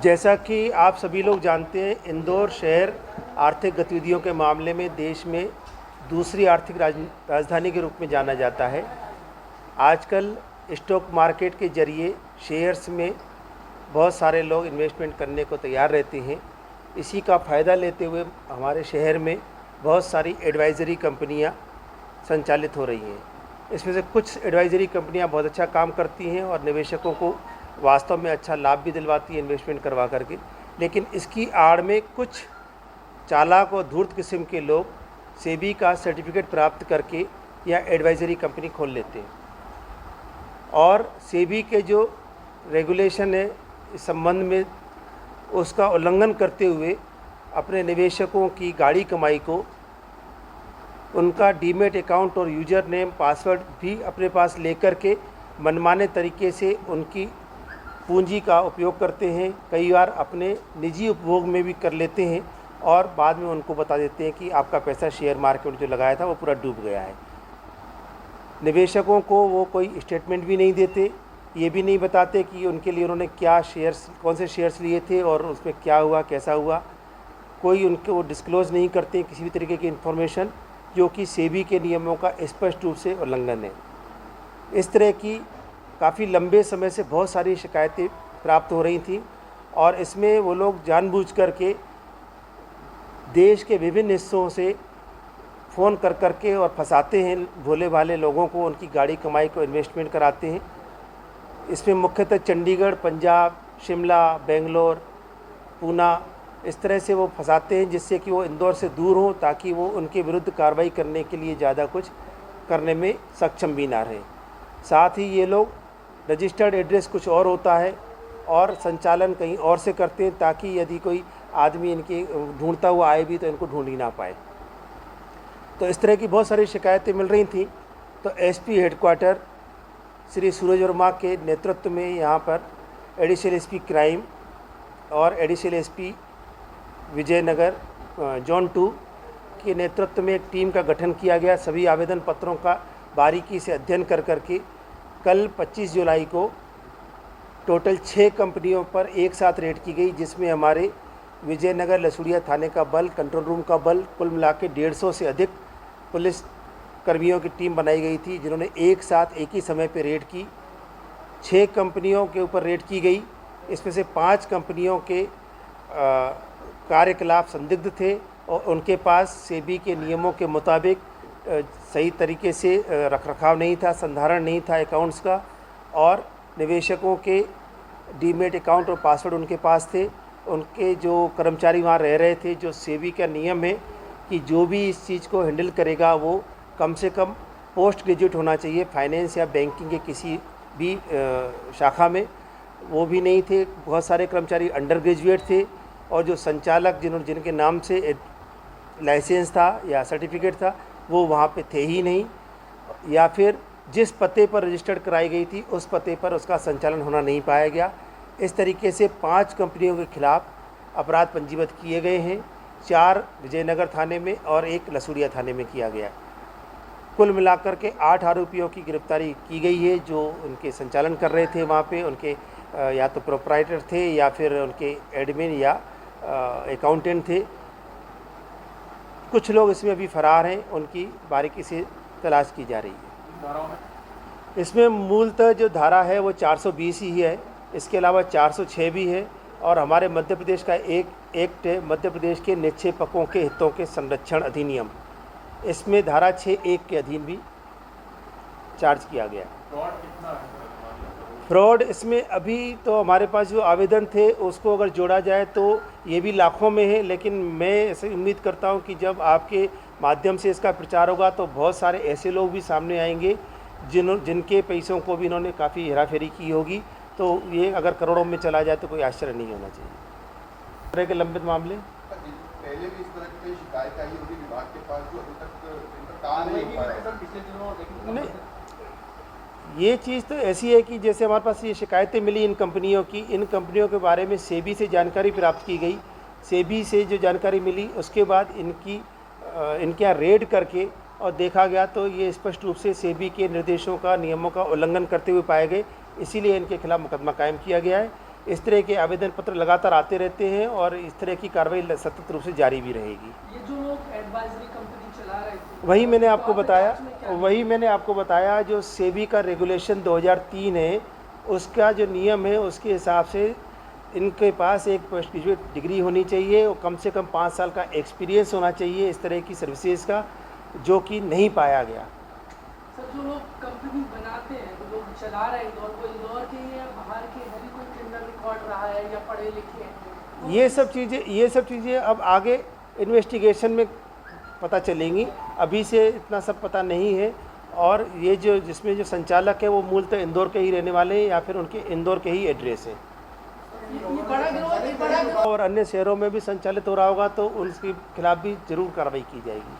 जैसा कि आप सभी लोग जानते हैं, इंदौर शहर आर्थिक गतिविधियों के मामले में देश में दूसरी आर्थिक राजधानी के रूप में जाना जाता है। आजकल स्टॉक मार्केट के जरिए शेयर्स में बहुत सारे लोग इन्वेस्टमेंट करने को तैयार रहते हैं। इसी का फ़ायदा लेते हुए हमारे शहर में बहुत सारी एडवाइज़री कंपनियां संचालित हो रही हैं। इसमें से कुछ एडवाइज़री कंपनियां बहुत अच्छा काम करती हैं और निवेशकों को वास्तव में अच्छा लाभ भी दिलवाती है इन्वेस्टमेंट करवा करके, लेकिन इसकी आड़ में कुछ चालाक और धूर्त किस्म के लोग सेबी का सर्टिफिकेट प्राप्त करके या एडवाइज़री कंपनी खोल लेते हैं और सेबी के जो रेगुलेशन है इस संबंध में उसका उल्लंघन करते हुए अपने निवेशकों की गाढ़ी कमाई को, उनका डीमेट अकाउंट और यूज़र नेम पासवर्ड भी अपने पास लेकर के मनमाने तरीके से उनकी पूंजी का उपयोग करते हैं। कई बार अपने निजी उपभोग में भी कर लेते हैं और बाद में उनको बता देते हैं कि आपका पैसा शेयर मार्केट में जो लगाया था वो पूरा डूब गया है। निवेशकों को वो कोई स्टेटमेंट भी नहीं देते, ये भी नहीं बताते कि उनके लिए उन्होंने क्या शेयर्स, कौन से शेयर्स लिए थे और उसमें क्या हुआ, कैसा हुआ। कोई उनको डिस्क्लोज़ नहीं करते किसी भी तरीके की इन्फॉर्मेशन, जो कि सेबी के नियमों का स्पष्ट रूप से उल्लंघन है। इस तरह की काफ़ी लंबे समय से बहुत सारी शिकायतें प्राप्त हो रही थी और इसमें वो लोग जानबूझ करके देश के विभिन्न हिस्सों से फ़ोन कर करके और फंसाते हैं भोले भाले लोगों को, उनकी गाड़ी कमाई को इन्वेस्टमेंट कराते हैं। इसमें मुख्यतः चंडीगढ़, पंजाब, शिमला, बेंगलोर, पूना, इस तरह से वो फंसाते हैं जिससे कि वो इंदौर से दूर हों, ताकि वो उनके विरुद्ध कार्रवाई करने के लिए ज़्यादा कुछ करने में सक्षम भी ना रहें। साथ ही ये लोग रजिस्टर्ड एड्रेस कुछ और होता है और संचालन कहीं और से करते हैं, ताकि यदि कोई आदमी इनके ढूंढता हुआ आए भी तो इनको ढूंढ ही ना पाए। तो इस तरह की बहुत सारी शिकायतें मिल रही थी। तो एसपी हेडक्वार्टर श्री सूरज वर्मा के नेतृत्व में यहाँ पर एडिशनल एसपी क्राइम और एडिशनल एसपी विजयनगर जोन 2 के नेतृत्व में एक टीम का गठन किया गया। सभी आवेदन पत्रों का बारीकी से अध्ययन कर करके कल 25 जुलाई को टोटल 6 कंपनियों पर एक साथ रेड की गई, जिसमें हमारे विजयनगर लसूड़िया थाने का बल, कंट्रोल रूम का बल, कुल मिला के 150 से अधिक पुलिस कर्मियों की टीम बनाई गई थी, जिन्होंने एक साथ एक ही समय पर रेड की। 6 कंपनियों के ऊपर रेड की गई। इसमें से 5 कंपनियों के कार्यकलाप संदिग्ध थे और उनके पास सेबी के नियमों के मुताबिक सही तरीके से रखरखाव नहीं था, संधारण नहीं था अकाउंट्स का, और निवेशकों के डीमेट अकाउंट और पासवर्ड उनके पास थे। उनके जो कर्मचारी वहाँ रह रहे थे, जो सेबी का नियम है कि जो भी इस चीज़ को हैंडल करेगा वो कम से कम पोस्ट ग्रेजुएट होना चाहिए फाइनेंस या बैंकिंग के किसी भी शाखा में, वो भी नहीं थे। बहुत सारे कर्मचारी अंडर ग्रेजुएट थे और जो संचालक जिनके नाम से लाइसेंस था या सर्टिफिकेट था वो वहाँ पे थे ही नहीं, या फिर जिस पते पर रजिस्टर्ड कराई गई थी उस पते पर उसका संचालन होना नहीं पाया गया। इस तरीके से 5 कंपनियों के खिलाफ अपराध पंजीबद्ध किए गए हैं, 4 विजयनगर थाने में और 1 लसूड़िया थाने में किया गया। कुल मिलाकर के 8 आरोपियों की गिरफ्तारी की गई है, जो उनके संचालन कर रहे थे वहाँ पे। उनके या तो प्रोप्राइटर थे या फिर उनके एडमिन या अकाउंटेंट थे। कुछ लोग इसमें अभी फरार हैं, उनकी बारीकी से तलाश की जा रही है। इसमें मूलतः जो धारा है वो 420 ही है, इसके अलावा 406 भी है और हमारे मध्य प्रदेश का एक एक्ट है, मध्य प्रदेश के निक्षेपकों के हितों के संरक्षण अधिनियम, इसमें धारा 6(1) के अधीन भी चार्ज किया गया। फ्रॉड इसमें अभी तो हमारे पास जो आवेदन थे उसको अगर जोड़ा जाए तो ये भी लाखों में है, लेकिन मैं ऐसे उम्मीद करता हूँ कि जब आपके माध्यम से इसका प्रचार होगा तो बहुत सारे ऐसे लोग भी सामने आएंगे जिनके पैसों को भी इन्होंने काफ़ी हेराफेरी की होगी। तो ये अगर करोड़ों में चला जाए तो कोई आश्चर्य नहीं होना चाहिए। इस तरह के लंबित मामले पहले भी इस तरह की शिकायत आई होगी विभाग के पास, जो अभी तक काम नहीं हो पाया। नहीं, ये चीज़ तो ऐसी है कि जैसे हमारे पास ये शिकायतें मिली इन कंपनियों के बारे में सेबी से जानकारी प्राप्त की गई। सेबी से जो जानकारी मिली उसके बाद इनके यहाँ रेड करके और देखा गया तो ये स्पष्ट रूप से सेबी के निर्देशों का, नियमों का उल्लंघन करते हुए पाए गए, इसीलिए इनके खिलाफ मुकदमा कायम किया गया है। इस तरह के आवेदन पत्र लगातार आते रहते हैं और इस तरह की कार्रवाई सतत रूप से जारी भी रहेगी। ये जो लोग एडवाइजरी कंपनी चला रहे थे, वही मैंने आपको तो बताया जांच में क्या जो सेबी का रेगुलेशन 2003 है, उसका जो नियम है उसके हिसाब से इनके पास एक पोस्ट ग्रेजुएट डिग्री होनी चाहिए और कम से कम 5 साल का एक्सपीरियंस होना चाहिए इस तरह की सर्विसेज का, जो कि नहीं पाया गया। सर जो लोग कंपनी बनाते हैं, जो लोग चला रहे हैं इंदौर को, इंदौर के या बाहर के है भी कोई क्रिमिनल रिकॉर्ड रहा है या पढ़े लिखे हैं? ये सब चीज़ें अब आगे इन्वेस्टिगेशन में पता चलेंगी, अभी से इतना सब पता नहीं है। और ये जिसमें जो संचालक है वो मूलतः इंदौर के ही रहने वाले हैं या फिर उनके इंदौर के ही एड्रेस है। ये बड़ा गिरोह और अन्य शहरों में भी संचालित हो रहा होगा तो उनके खिलाफ भी जरूर कार्रवाई की जाएगी।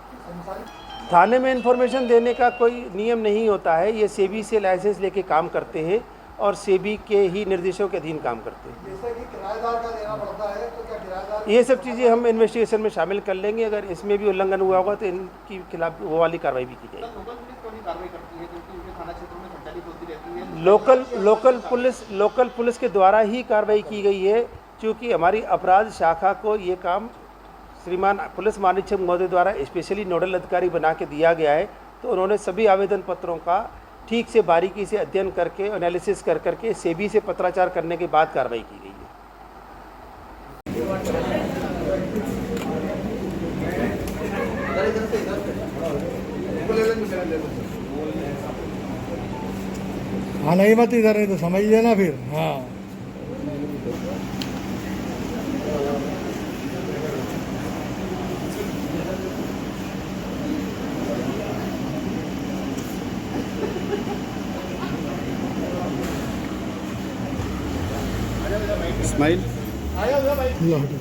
थाने में इंफॉर्मेशन देने का कोई नियम नहीं होता है, ये सेबी से लाइसेंस लेके काम करते हैं और सेबी के ही निर्देशों के अधीन काम करते हैं। जैसे कि किराएदार का देना पड़ता है, तो क्या किराएदार ये सब चीज़ें हम इन्वेस्टिगेशन में शामिल कर लेंगे, अगर इसमें भी उल्लंघन हुआ होगा तो इनके खिलाफ वो वाली कार्रवाई भी की जाएगी। लोकल पुलिस क्यों नहीं कार्रवाई करती है, क्योंकि उनके थाना क्षेत्र में संचालित होती रहती है? लोकल पुलिस के द्वारा ही कार्रवाई की गई है, क्योंकि हमारी अपराध शाखा को ये काम श्रीमान पुलिस महानिरीक्षक महोदय द्वारा स्पेशली नोडल अधिकारी बना के दिया गया है। तो उन्होंने सभी आवेदन पत्रों का ठीक से बारीकी से अध्ययन करके एनालिसिस कर करके सेबी से पत्राचार करने के बाद कार्रवाई की गई है। हाँ नहीं मत इधर है तो समझिए ना फिर। हाँ स्माइल लो, हटो।